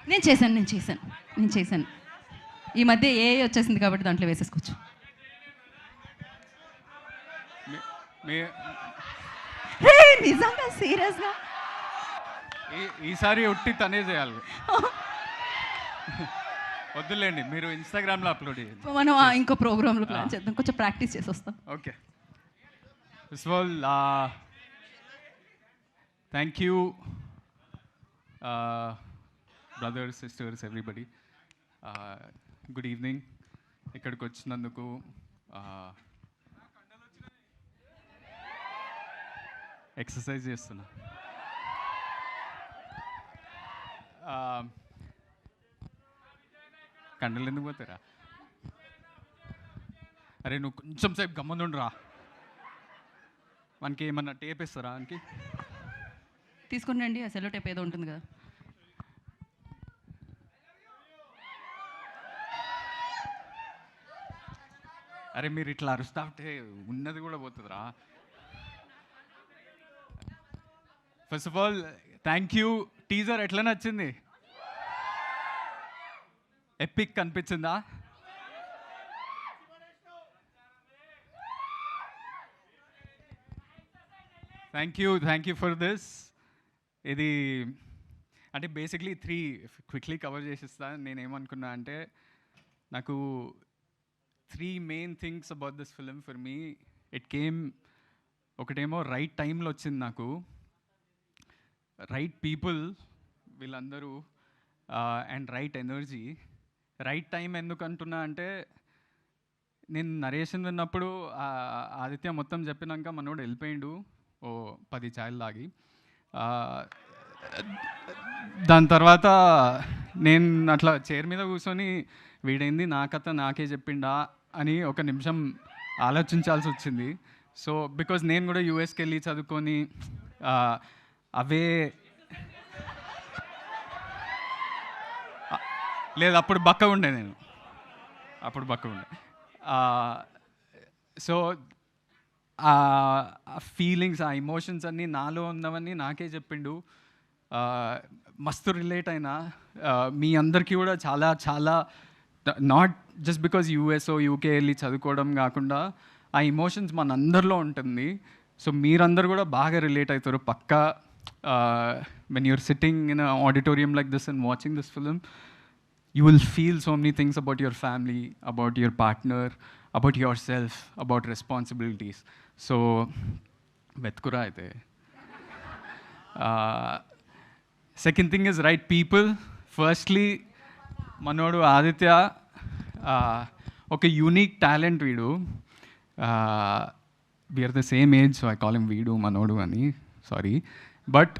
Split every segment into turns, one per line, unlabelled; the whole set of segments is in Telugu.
నేను చేశాను. ఈ మధ్య ఏ వచ్చేసింది కాబట్టి దాంట్లో వేసేసుకోవచ్చు. నిజంగా సీరియస్గా
ఈసారి ఒట్టి తనే చేయాలి. వద్దులేండి, మీరు ఇన్స్టాగ్రామ్లో అప్లోడ్ చేయండి.
మనం ఇంకో ప్రోగ్రాంలో ప్లాన్ చేద్దాం, కొంచెం ప్రాక్టీస్ చేసి వస్తాం.
Okay. First of all thank you brothers, sisters, everybody. Good evening. ఇక్కడికి వచ్చినందుకు ఎక్సర్సైజ్ చేస్తున్నా. కండలు ఎందుకు పోతారా? అరే నువ్వు కొంచెం సేపు గమ్మనుండురా. మనకి ఏమన్నా టేప్ ఇస్తారా? మనకి
తీసుకుని ఆ సెల్లో టేప్ ఏదో ఉంటుంది కదా.
అరే మీరు ఇట్లా అరుస్తా ఉంటే ఉన్నది కూడా పోతుందిరా. First of all thank you. Teaser ఎట్లా నచ్చింది? ఎపిక్ అనిపించిందా? Thank you for this. ఇది అంటే బేసిక్లీ 3 క్విక్లీ కవర్ చేసిస్తా. నేనేమనుకున్నా అంటే నాకు 3 main things about this film. For me it came, ఒకటేమో రైట్ టైంలో వచ్చింది నాకు, రైట్ పీపుల్ వీళ్ళందరూ, and right energy. Right time ఎందుకు అంటున్నా అంటే నేను నరేషన్ విన్నప్పుడు ఆదిత్య మొత్తం చెప్పినాక మనోడు వెళ్ళిపోయిండు ఓ 10 ఛాయలు తాగి. దాని తర్వాత నేను అట్లా చైర్ మీద కూర్చొని వీడైంది నా కథ నాకే చెప్పిండా అని ఒక నిమిషం ఆలోచించాల్సి వచ్చింది. సో బికాజ్ నేను కూడా యూఎస్కి వెళ్ళి చదువుకొని అవే లేదు, అప్పుడు బక్క ఉండే సో ఆ ఫీలింగ్స్, ఆ ఎమోషన్స్ అన్నీ నాలో ఉన్నవన్నీ నాకే చెప్పిండు. మస్తు రిలేట్ అయినా. మీ అందరికీ కూడా చాలా చాలా, నాట్ జస్ట్ బికాజ్ యూఎస్ఓ యూకే వెళ్ళి చదువుకోవడం కాకుండా ఆ ఎమోషన్స్ మన అందరిలో ఉంటుంది. సో మీరందరూ కూడా బాగా రిలేట్ అవుతారు పక్కా. When you're sitting in a auditorium like this and watching this film, you will feel so many things about your family, about your partner, about yourself, about responsibilities. So vetkura aithe. Second thing is right people. Firstly, manodu Aditya oka unique talent veedu. We are the same age, so I call him Veedu Manodu ani. Sorry, but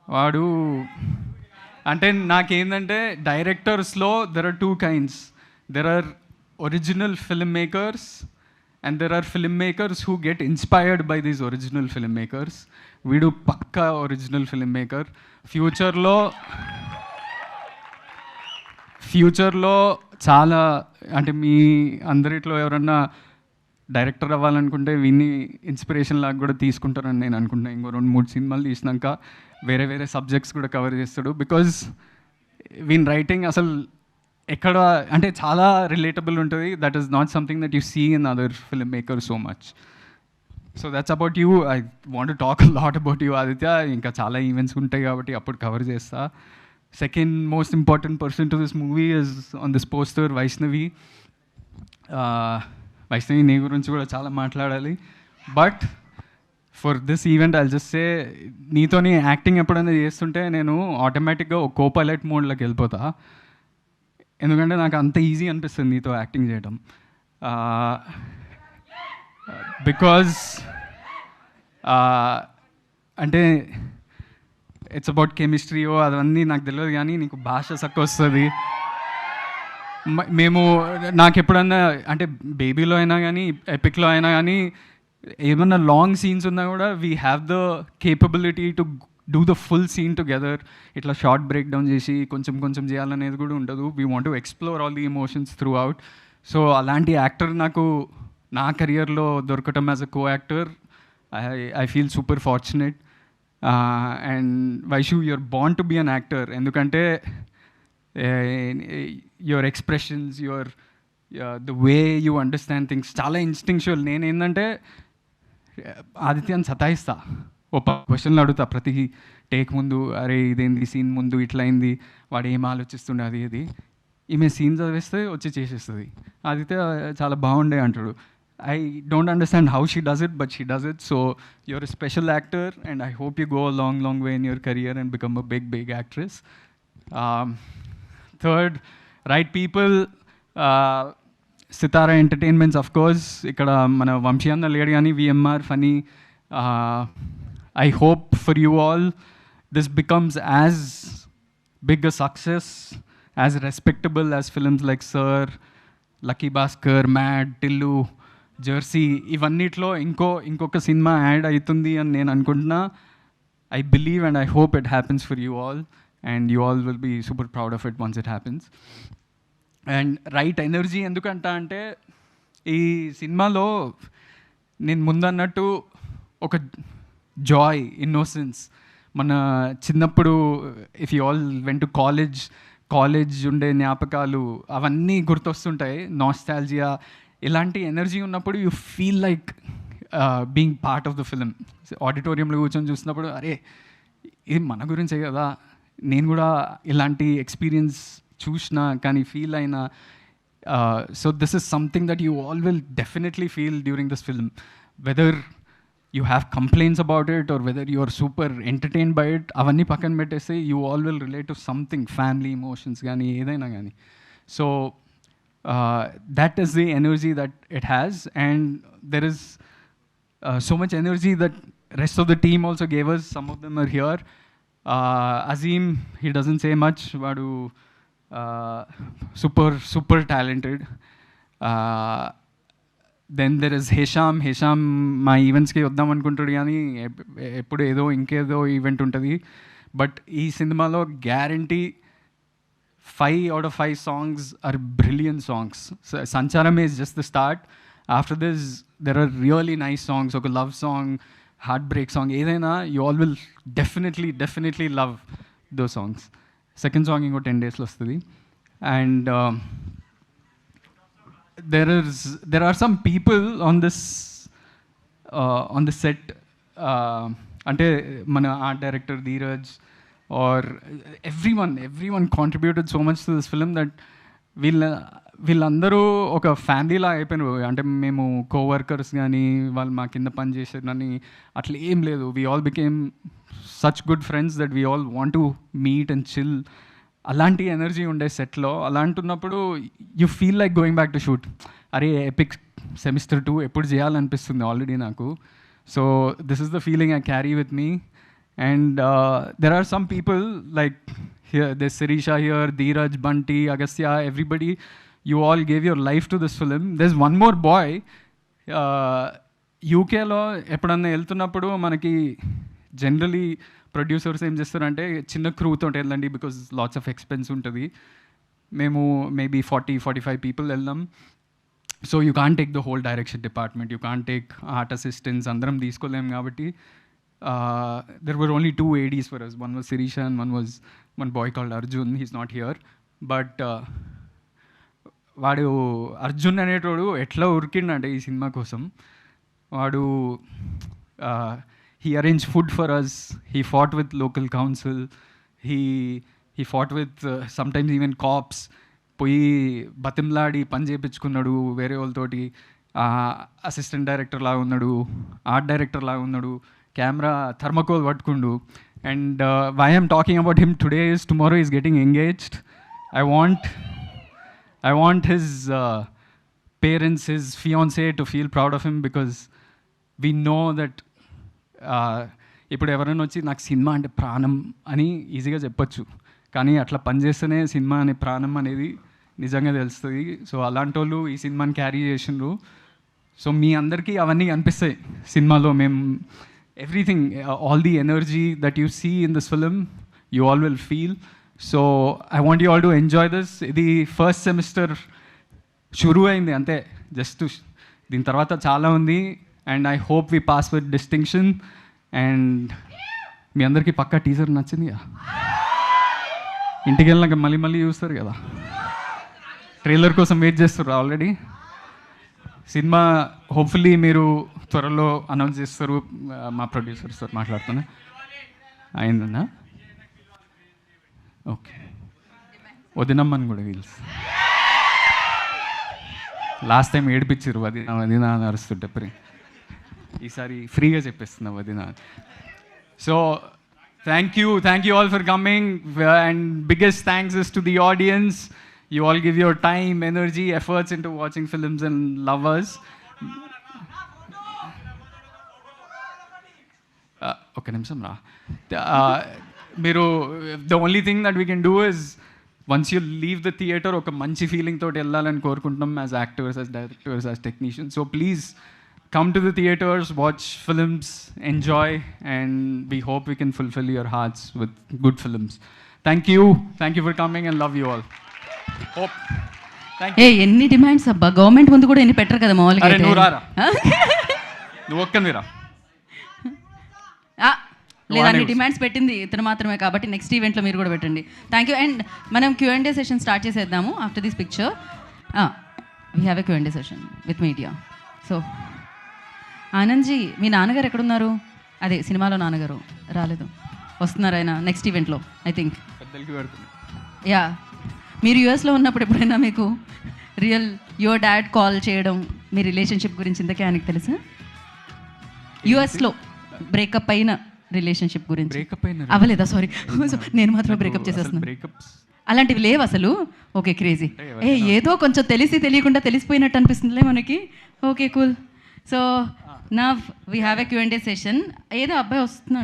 vaadu అంటే నాకేంటంటే డైరెక్టర్స్లో there are 2 kinds. There are original film makers and there are film makers who get inspired by these original film makers. వీడు పక్కా ఒరిజినల్ ఫిల్మ్ మేకర్. ఫ్యూచర్లో చాలా, అంటే మీ అందరిట్లో ఎవరన్నా డైరెక్టర్ అవ్వాలనుకుంటే వీన్ని ఇన్స్పిరేషన్ లాగా కూడా తీసుకుంటారని నేను అనుకుంటున్నాను. ఇంకో 2-3 సినిమాలు తీసినాక వేరే సబ్జెక్ట్స్ కూడా కవర్ చేస్తాడు. బికాజ్ వీన్ రైటింగ్ అసలు ఎక్కడ అంటే చాలా రిలేటబుల్ ఉంటుంది. That is not something that you see in other film maker so much. So that's about you. I want to talk lot about you Aditya. ఇంకా చాలా ఈవెంట్స్ ఉంటాయి కాబట్టి అప్పుడు కవర్ చేస్తా. Second most important person to this movie is on this poster Vaishnavi. Vaishnavi నీ గురించి కూడా చాలా మాట్లాడాలి. But for this event I'll just say, నీతోని యాక్టింగ్ ఎప్పుడైనా చేస్తుంటే నేను ఆటోమేటిక్గా ఒక కోపైలట్ మోడ్లోకి వెళ్ళిపోతా. ఎందుకంటే నాకు అంత ఈజీ అనిపిస్తుంది నీతో యాక్టింగ్ చేయడం. బికాజ్ అంటే ఇట్స్ అబౌట్ కెమిస్ట్రీయో అవన్నీ నాకు తెలియదు, కానీ నీకు భాష చక్క వస్తుంది. మేము నాకు ఎప్పుడన్నా అంటే బేబీలో అయినా కానీ ఎపిక్లో అయినా కానీ ఏమన్నా లాంగ్ సీన్స్ ఉన్నా కూడా we have the capability to do the full scene together. ఇట్లా షార్ట్ బ్రేక్ డౌన్ చేసి కొంచెం చేయాలనేది కూడా ఉండదు. We want to explore all the emotions throughout. So అలాంటి యాక్టర్ నాకు నా కెరియర్లో దొరకటం as a co actor, I feel super fortunate. And Vaishu you're born to be an actor, ఎందుకంటే your expressions, the way you understand things చాలా ఇన్స్టింక్చువల్. నేనేంటంటే ఆదిత్యాన్ని సతాయిస్తా, ఓ క్వశ్చన్లు అడుగుతా ప్రతి టేక్ ముందు, అరే ఇదేంది సీన్ ముందు ఇట్లా అయింది, వాడు ఏం ఆలోచిస్తుండే అది ఇది. ఈమె సీన్ చదివేస్తే వచ్చి చేసేస్తుంది. ఆదిత్య చాలా బాగుండే అంటాడు. I don't understand how she does it, but she does it. So you're a special actor, and I hope you go a long, long way in your career and become a big, big actress. Third, right people. Sitara Entertainments, of course. Ikkada mana Vamshi anna ledu gaani VMR funny. I hope for you all this becomes as big a success, as respectable as films like Sir, Lucky Bhaskar, Mad, Tillu, Jersey, ఇవన్నిట్లో ఇంకొక సినిమా యాడ్ అవుతుంది అని నేను అనుకుంటున్నా. I believe and I hope it happens for you all, and you all will be super proud of it once it happens. And right energy ఎందుకంటా అంటే, ఈ సినిమాలో నేను ముందన్నట్టు ఒక జాయ్, ఇన్నోసెన్స్, మన చిన్నప్పుడు if you all went to college ఉండే జ్ఞాపకాలు అవన్నీ గుర్తొస్తుంటాయి. నాస్టాల్జియా, ఇలాంటి ఎనర్జీ ఉన్నప్పుడు you feel like being part of the film. ఆడిటోరియంలో కూర్చొని చూసినప్పుడు అరే ఇది మన గురించే కదా, నేను కూడా ఇలాంటి ఎక్స్పీరియన్స్ చూసిన కానీ ఫీల్ అయినా. So this is something that you all will definitely feel during this film, whether you have complaints about it or whether you are super entertain by it. అవన్నీ పక్కన పెట్టేస్తే you all will relate to something, family emotions కానీ ఏదైనా కానీ. So that is the energy that it has, and there is so much energy that rest of the team also gave us. Some of them are here. Azim, he doesn't say much, vadu super talented. Then there is Hesham మా ఈవెంట్స్కి వద్దాం అనుకుంటాడు కానీ ఎప్పుడు ఇంకేదో ఈవెంట్ ఉంటుంది. బట్ ఈ సినిమాలో guarantee 5 out of 5 songs are brilliant songs. So Sancharam is just the start. After this, there are really nice songs. Okay, love song, heartbreak song, edaina you all will definitely love those songs. Second song ingo 10 days lo vastadi. And there are some people on this set, ante mana art director Dheeraj, or everyone contributed so much to this film that వీళ్ళందరూ ఒక ఫ్యామిలీలా అయిపోయినారు. అంటే మేము కోవర్కర్స్ కానీ వాళ్ళు మా కింద పని చేసేదని అట్లా ఏం లేదు. We all became such good friends that we all want to meet and chill. అలాంటి ఎనర్జీ ఉండే సెట్లో. అలాంటున్నప్పుడు you feel like going back to shoot. అరే ఎపిక్ సెమిస్టర్ 2 ఎప్పుడు చేయాలనిపిస్తుంది ఆల్రెడీ నాకు. So this is the feeling I carry with me. And there are some people like here, there's Sirisha here, Dheeraj, Bunty, Agastya, everybody. You all gave your life to this film. There's one more boy. యూకేలో ఎప్పుడన్నా వెళ్తున్నప్పుడు మనకి జనరలీ ప్రొడ్యూసర్స్ ఏం చేస్తారంటే చిన్న క్రూతో వెళ్ళండి, బికాజ్ లాట్స్ ఆఫ్ ఎక్స్పెన్స్ ఉంటుంది. మేము మేబీ 40-45 పీపుల్ వెళ్దాం. So you can't take the whole direction department, you can't take art assistants, అందరం తీసుకోలేము. కాబట్టి there were only 2 ADs for us. One was Sirisha and one boy called Arjun. He's not here. But వాడు అర్జున్ అనేటోడు ఎట్లా ఉరికిండంటే ఈ సినిమా కోసం. వాడు he arranged food for us. He fought with local council. He fought with sometimes even cops. పోయి బతిమలాడి పని చేయించుకున్నాడు వేరే వాళ్ళతోటి. అసిస్టెంట్ డైరెక్టర్ లాగా ఉన్నాడు, ఆర్ట్ డైరెక్టర్ లాగా ఉన్నాడు, కెమెరా థర్మకోల్ పట్టుకుండు. And why I'm talking about him today is tomorrow is getting engaged. I want his parents, his fiancé to feel proud of him, because we know that ఇప్పుడు ఎవరైనా వచ్చి నాకు సినిమా అంటే ప్రాణం అని ఈజీగా చెప్పచ్చు, కానీ అట్లా పనిచేస్తేనే సినిమా అనే ప్రాణం అనేది నిజంగా తెలుస్తుంది. సో అలాంటి వాళ్ళు ఈ సినిమాని క్యారీ చేసిండ్రు. సో మీ అందరికీ అవన్నీ అనిపిస్తాయి సినిమాలో. మేము everything, all the energy that you see in this film, you all will feel. So I want you all to enjoy this. ఇది ఫస్ట్ సెమిస్టర్ షురూ అయింది అంతే, జస్ట్ దీని తర్వాత చాలా ఉంది. And I hope we pass with distinction. And మీ అందరికీ పక్కా టీజర్ నచ్చింది కదా, ఇంటికి వెళ్ళినాక మళ్ళీ మళ్ళీ చూస్తారు కదా, ట్రైలర్ కోసం వెయిట్ చేస్తారు ఆల్రెడీ. సినిమా హోప్ఫుల్లీ మీరు త్వరలో అనౌన్స్ చేస్తారు. మా ప్రొడ్యూసర్స్తో మాట్లాడుతున్నా. అయిందన్నా? ఓకే, వదినమ్మని కూడా తెలుసు. లాస్ట్ టైం ఏడిపించారు వదిన అని అరుస్తుంటే ఈసారి ఫ్రీగా చెప్పేస్తున్నా వదిన. So thank you all for coming, and biggest thanks is to the audience. You all give your time, energy, efforts into watching films and love us. Okay, nimsam ra. Meeru, the only thing that we can do is once you leave the theater, oka manchi feeling tho ellalani korukuntam as actors, as directors, as technicians. So please come to the theaters, watch films, enjoy, and we hope we can fulfill your hearts with good films. Thank you for coming, and love you all.
ఎన్ని డిమాండ్స్ అబ్బా, గవర్నమెంట్ ముందు కూడా ఎన్ని పెట్టరు కదా మామూలుగా.
నువ్వు ఒక్కనిరా
లేదా అన్ని డిమాండ్స్ పెట్టింది ఇతను మాత్రమే, కాబట్టి నెక్స్ట్ ఈవెంట్లో మీరు కూడా పెట్టండి. Thank you. అండ్ మనం Q&A సెషన్ స్టార్ట్ చేసేద్దాము after this picture. We have a Q&A session with media. So Anandji, మీ నాన్నగారు ఎక్కడున్నారు? అదే సినిమాలో నాన్నగారు రాలేదు, వస్తున్నారు ఆయన నెక్స్ట్ ఈవెంట్లో ఐ థింక్. యా, మీరు యూఎస్లో ఉన్నప్పుడు ఎప్పుడైనా మీకు యువర్ డాడ్ కాల్ చేయడం మీ రిలేషన్షిప్ గురించి ఇంతకే ఆయనకి తెలుసా? యూఎస్లో బ్రేకప్ అయిన రిలేషన్షిప్ గురించి. అవ్వలేదా? సారీ, నేను మాత్రం బ్రేకప్ చేసేస్తున్నాను. అలాంటివి లేవు అసలు. Okay, crazy. ఏదో కొంచెం తెలియకుండా తెలిసిపోయినట్టు అనిపిస్తుందిలే మనకి. Okay, cool. So now we have a Q&A session. ఏదో అబ్బాయి వస్తున్నాడు.